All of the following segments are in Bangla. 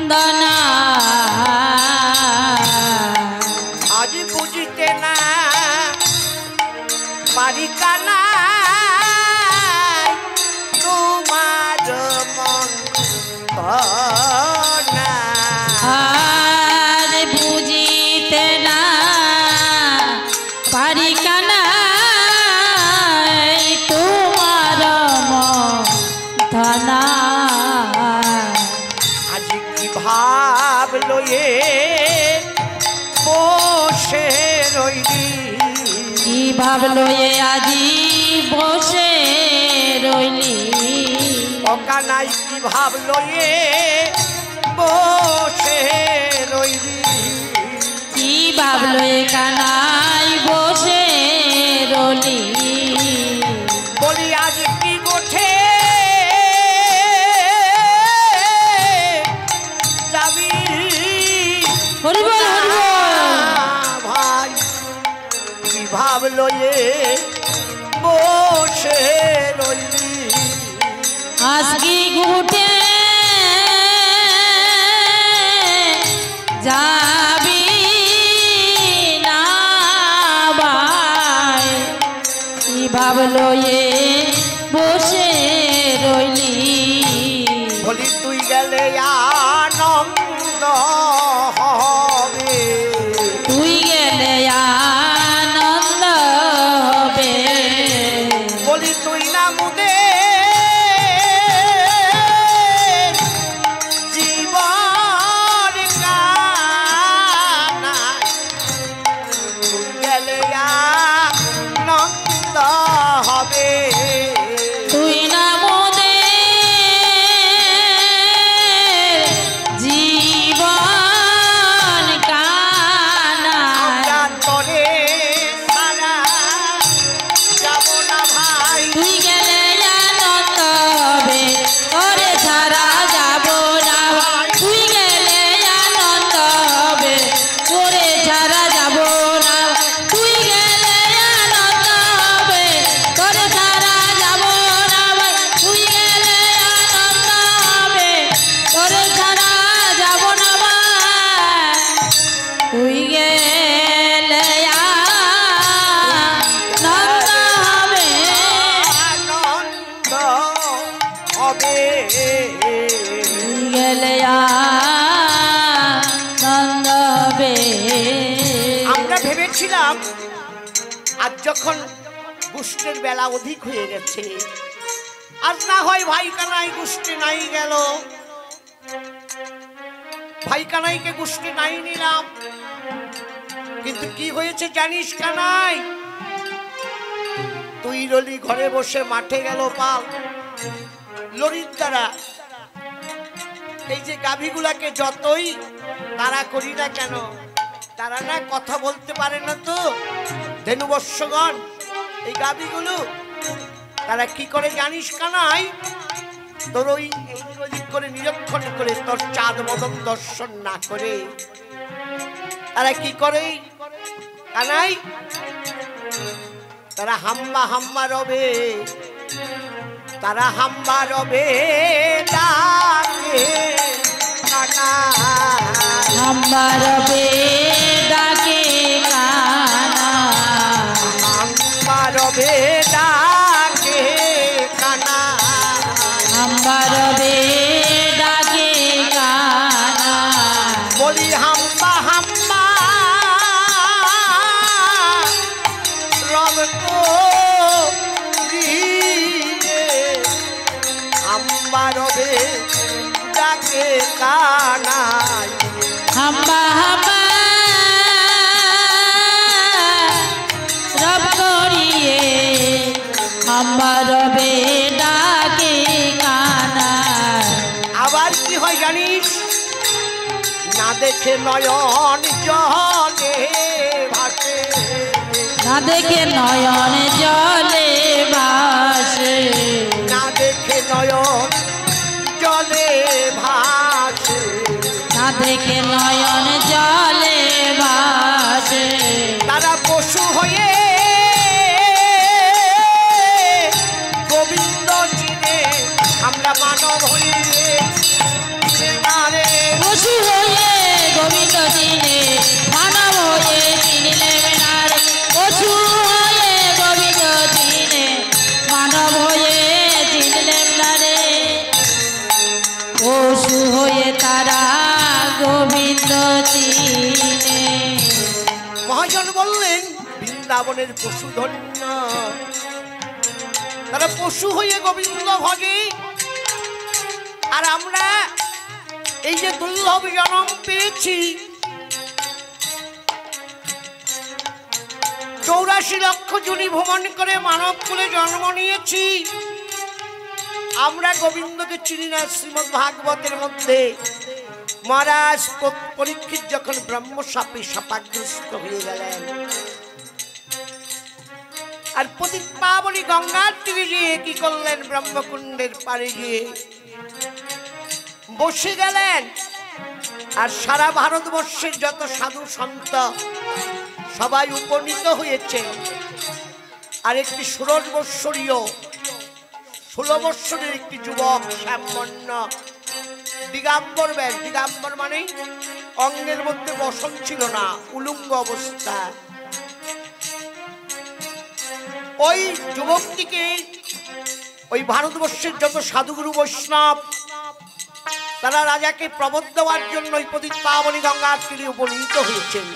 দনা আজ বুঝিতে না পারি কানা তোমার মন আর বুঝিতে না পারি কানা তোমার মন আজ কি ভাব লয়ে বসে রইলি কি ভাব লয়ে আজি বসে রইলি অকানাই কি ভাব লয়ে বসে রইলি কি ভাব লয়ে কানাই বসে রইলি বলি আজ কি গোঠে যাবি ভাই কি ভাব লয়ে বসে রইলি আজকে ঘুটে যাবি না ভাই কি ভাবলো এ বসে রইলি বলি তুই গেলে আনন্দ হবে তুই গেলে আনন্দ হবে বলি তুই না মুদে আমরা ভেবেছিলাম আজ যখন গোষ্ঠীর বেলা অধিক হয়ে গেছে আজ না হয় ভাই কানাই গোষ্ঠী নাই গেল ভাই কানাইকে গোষ্ঠী নাই নিলাম কিন্তু কি হয়েছে জানিস কানাই তুই রলি ঘরে বসে মাঠে গেল পাল লরির দ্বারা এই যে গাভীগুলাকে যতই তারা করি না কেন তারা না কথা বলতে পারে না তো ধেনুবৎসগণ এই গাভীগুলো তারা কি করে জানিস কানাই তোর ওই ওদিক করে নিরীক্ষণ করে তোর চাঁদ মদন দর্শন না করে তারা কি করে কানাই তারা হাম্বা হাম্বা রবে তারা হাম্বা রবে ডাকে কানা হাম্বা রবে ডাকে কানা হাম্বা রবে ডাকে কানা হাম্বা রবে ডাকে কানা বলি হাম্বা হাম্বা রব তো হাম্বা রবে ডাকে কানাই হাম্বা হাম্বা রব করিয়ে হাম্বা রবে ডাকে কানা আবার কি হয় জানিস না দেখে নয়ন জলে ভাসে না দেখে নয়ন জলে ভাসে না দেখে নয়ন জলে ভাসে না দেখে নয়ন জলে ভাসে তারা পশু হয়ে গোবিন্দ চিনে আমরা মানব হয়ে পশু হয়ে তারা গোবিন্দ চিনে। মহাজন বললেন বৃন্দাবনের পশু ধন্য, তারা পশু হয়ে গোবিন্দ ভগে। আর আমরা এই যে দুর্লভ জন্ম পেয়েছি, 84 লক্ষ যোনি ভ্রমণ করে মানব কুলে জন্ম নিয়েছি, আমরা গোবিন্দকে চিনি না। শ্রীমদ্ ভাগবতের মধ্যে মহারাজ পরীক্ষিত যখন ব্রহ্মশাপে শাপাগ্রস্ত হয়ে গেলেন, আর পতিতপাবনী গঙ্গার তীরে গিয়ে কি করলেন, ব্রহ্মকুণ্ডের পাড়ে গিয়ে বসে গেলেন। আর সারা ভারতবর্ষের যত সাধু সন্ত সবাই উপনীত হয়েছেন। আর একটি 16 বৎসরীয় 16 বৎসরের একটি যুবক শ্যামবর্ণ দিগাম্বর বেশ, দিগাম্বর মানে অঙ্গের মধ্যে বসন ছিল না, উলঙ্গ অবস্থা। ওই যুবকটিকে ওই ভারতবর্ষের যত সাধুগুরু বৈষ্ণব তারা রাজাকে প্রবোধ দেওয়ার জন্য ওই পতিতপাবনী গঙ্গার তীরে উপনীত হয়েছেন।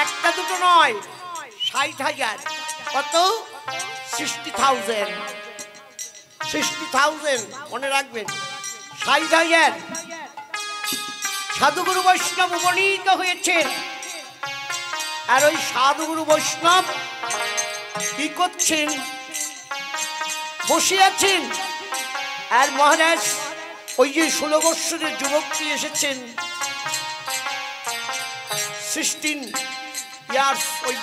একটা দুটো নয়, 60,000। কত? 60,000। 60,000 মনে রাখবেন, 60,000 সাধুগুরু বৈষ্ণব উপনীত হয়েছেন। আর ওই সাধুগুরু বৈষ্ণব কি করছেন? বসে আছেন। আর মহারাজ ওই যে 16 বৎসরের যুবকটি এসেছেন, 16 ইয়ার্স, ওই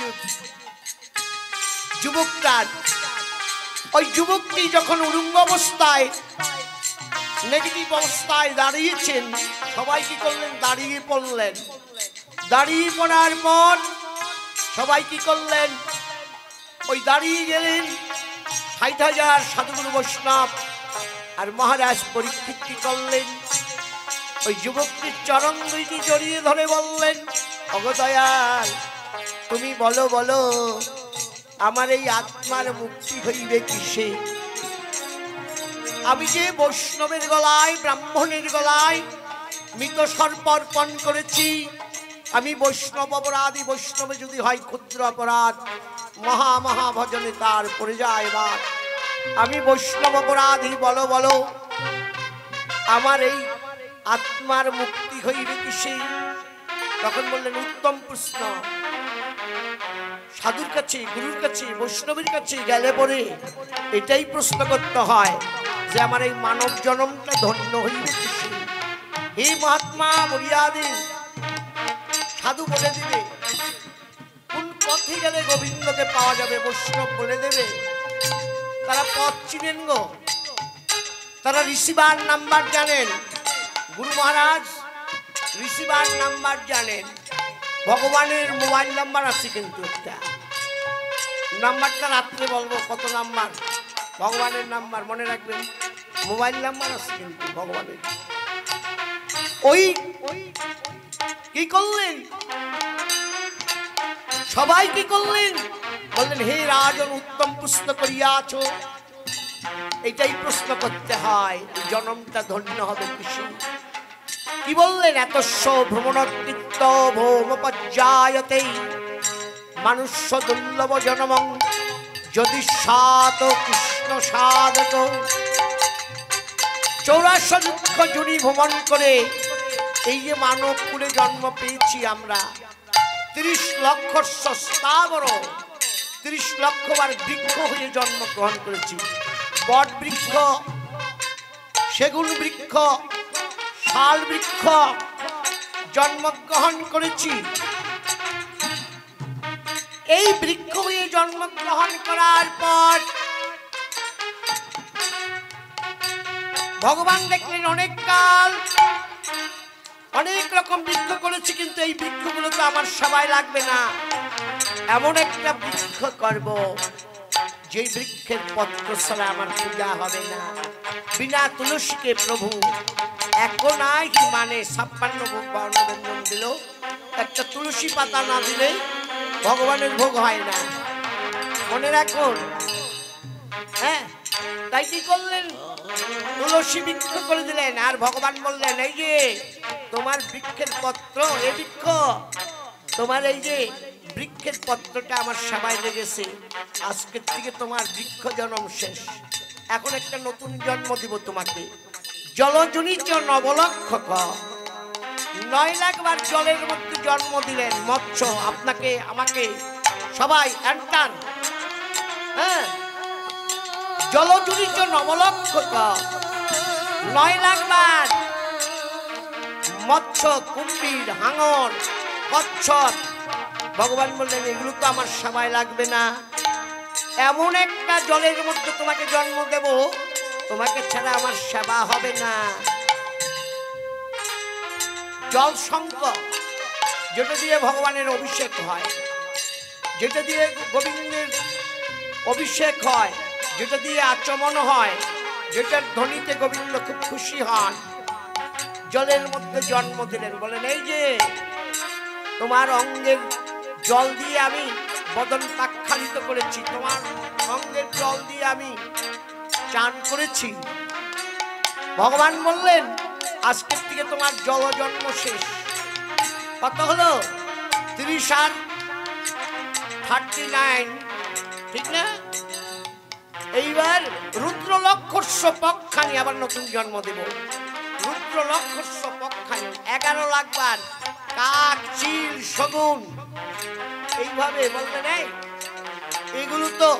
যুবকটার, ওই যুবকটি যখন উলঙ্গ অবস্থায় নেগেটিভ অবস্থায় দাঁড়িয়েছেন, সবাই কি করলেন? দাঁড়িয়ে পড়লেন। দাঁড়িয়ে পড়ার পর সবাই কি করলেন? ওই দাঁড়িয়ে গেলেন 60,000 সাধুগুরু বৈষ্ণব। আর মহারাজ পরীক্ষিত কি করলেন? ওই যুবকটির চরণ দুইটি জড়িয়ে ধরে বললেন, অগদয়াল তুমি বলো বলো, আমার এই আত্মার মুক্তি হইবে কিসে? আমি যে বৈষ্ণবের গলায়, ব্রাহ্মণের গলায় মৃত সর্প অর্পণ করেছি, আমি বৈষ্ণব অপরাধী। বৈষ্ণবে যদি হয় ক্ষুদ্র অপরাধ, মহা মহা ভজনে তার পড়ে যায় বাদ। আমি বৈষ্ণব অপরাধী, বলো বলো আমার এই আত্মার মুক্তি হইবে কিসে? তখন বললেন, উত্তম প্রশ্ন। সাধুর কাছে, গুরুর কাছে, বৈষ্ণবের কাছে গেলে পরে এটাই প্রশ্ন করতে হয় যে আমার এই মানব জন্মটা ধন্য হইবে কিসে? হে মহাত্মা বলিয়া দিন, সাধু বলে দিবে কোন পথে গেলে গোবিন্দকে পাওয়া যাবে। বৈষ্ণব বলে দেবে, তারা পথ চিনেন গো, তারা রিসিভার নাম্বার জানেন। গুরু মহারাজ রিসিভার নাম্বার জানেন। ভগবানের মোবাইল নাম্বার আছে, কিন্তু একটা নাম্বারটা রাত্রে বলবো কত নাম্বার, ভগবানের নাম্বার মনে রাখবেন। মোবাইল নাম্বার আছে কিন্তু ভগবানের। ওই কি করলেন? সবাই কি করলেন? বললেন, হে রাজন, উত্তম প্রশ্ন করিয়াছ। এটাই প্রশ্ন করতে হয়, জন্মটা ধন্য হবে কিসে? কি বললেন? এতস্য ভ্রমণকৃত্য ভৌমপর্যায়তে মানুষ্য দুর্লভ জন্মং যদি সাত কৃষ্ণ সাধক। 84 লক্ষ যোনি ভ্রমণ করে এই যে মানব কুলে জন্ম পেয়েছি আমরা, 30 লক্ষ স্থাবর, 30 লক্ষ বার বৃক্ষ হয়ে জন্মগ্রহণ করেছি। বট বৃক্ষ, সেগুন বৃক্ষ, শাল বৃক্ষ জন্মগ্রহণ করেছি। এই বৃক্ষ হয়ে জন্মগ্রহণ করার পর ভগবান দেখলেন অনেক কাল অনেক রকম বৃক্ষ করেছি, কিন্তু এই বৃক্ষগুলো তো আমার সবাই লাগবে না। এমন একটা বৃক্ষ করব যে বৃক্ষের পত্র ছাড়া আমার পূজা হবে না। বিনা তুলসীকে প্রভু এখন নাই মানে 56 ভোগ বর্ণব্যঞ্জন দিল, একটা তুলসী পাতা না দিলে ভগবানের ভোগ হয় না, মনে রাখুন। হ্যাঁ, তাই কি করলেন? তুলসী বৃক্ষ করে দিলেন। আর ভগবান বললেন, এই যে তোমার বৃক্ষের পত্র, এ বৃক্ষ, তোমার এই যে বৃক্ষের পত্রটা আমার সেবায় লেগেছে, আজকের থেকে তোমার বৃক্ষ জন্ম শেষ, এখন একটা নতুন জন্ম দিব তোমাকে। জলজনিত নবলক্ষক, 9 লাখ বার জলের মধ্যে জন্ম দিলেন মৎস্য, আপনাকে আমাকে সবাই এন্টার। হ্যাঁ, জলজনিত নবলক্ষক 9 লাখ বার মৎস্য, কুম্ভীর, হাঙর, কচ্ছপ। ভগবান বললেন, এগুলো তো আমার সময় লাগবে না, এমন একটা জলের মধ্যে তোমাকে জন্ম দেব, তোমাকে ছাড়া আমার সেবা হবে না। জল শঙ্খ, যেটা দিয়ে ভগবানের অভিষেক হয়, যেটা দিয়ে গোবিন্দের অভিষেক হয়, যেটা দিয়ে আচমন হয়, যেটার ধ্বনিতে গোবিন্দ খুব খুশি হন, জলের মধ্যে জন্ম দিলেন। বলেন, এই যে তোমার অঙ্গের জল দিয়ে আমি বদন পাক্ষালিত করেছি, তোমার অঙ্গের জল দিয়ে আমি চান করেছি। ভগবান বললেন, আজকের থেকে তোমার জল জন্ম শেষ। কত হলো? 30 আর 39, ঠিক না? এইবার রুদ্র লক্ষস্য পক্ষানি, আবার নতুন জন্ম দেব। রুদ্র লক্ষস্য পক্ষানি, 11 লাখ বার কাক, চিল, শগুন। এইভাবে বলতে নেই, এগুলো তো